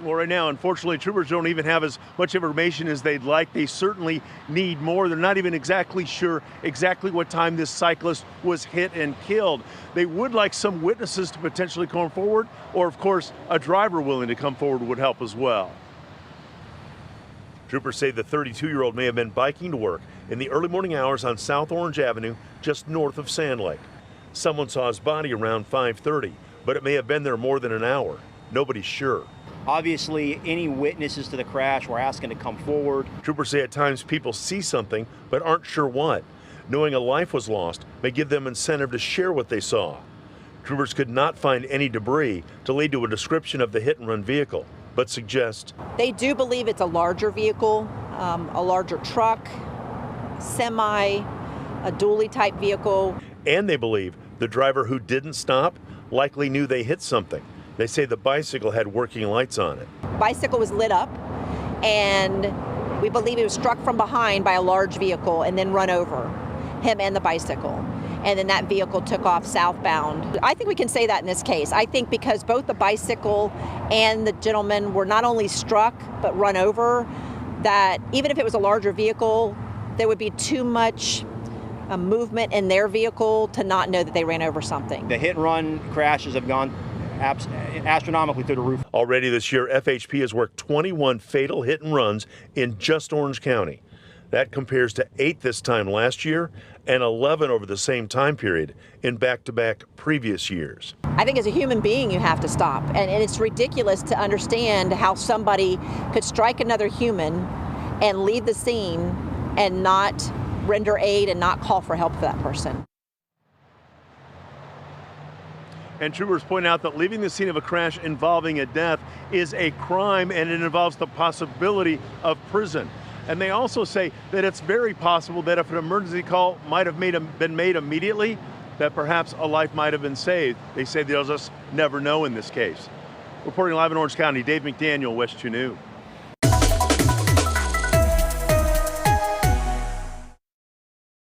Well, right now, unfortunately, troopers don't even have as much information as they'd like. They certainly need more. They're not even exactly sure exactly what time this cyclist was hit and killed. They would like some witnesses to potentially come forward, or, of course, a driver willing to come forward would help as well. Troopers say the 32-year-old may have been biking to work in the early morning hours on South Orange Avenue, just north of Sand Lake. Someone saw his body around 5:30, but it may have been there more than an hour. Nobody's sure. Obviously, any witnesses to the crash, we're asking to come forward. Troopers say at times people see something but aren't sure what. Knowing a life was lost may give them incentive to share what they saw. Troopers could not find any debris to lead to a description of the hit-and-run vehicle, but suggest they do believe it's a larger vehicle, a larger truck, semi, a dually type vehicle. And they believe the driver who didn't stop likely knew they hit something. They say the bicycle had working lights on it. Bicycle was lit up, and we believe he was struck from behind by a large vehicle and then run over him and the bicycle. And then that vehicle took off southbound. I think we can say that in this case. I think because both the bicycle and the gentleman were not only struck but run over, that even if it was a larger vehicle, there would be too much movement in their vehicle to not know that they ran over something. The hit and run crashes have gone astronomically through the roof. Already this year, FHP has worked 21 fatal hit and runs in just Orange County. That compares to 8 this time last year and 11 over the same time period in back-to-back previous years. I think as a human being, you have to stop. And it's ridiculous to understand how somebody could strike another human and leave the scene and not render aid and not call for help for that person. And troopers point out that leaving the scene of a crash involving a death is a crime, and it involves the possibility of prison. And they also say that it's very possible that if an emergency call might have been made immediately, that perhaps a life might have been saved. They say they'll just never know in this case. Reporting live in Orange County, Dave McDaniel, WESH 2 News.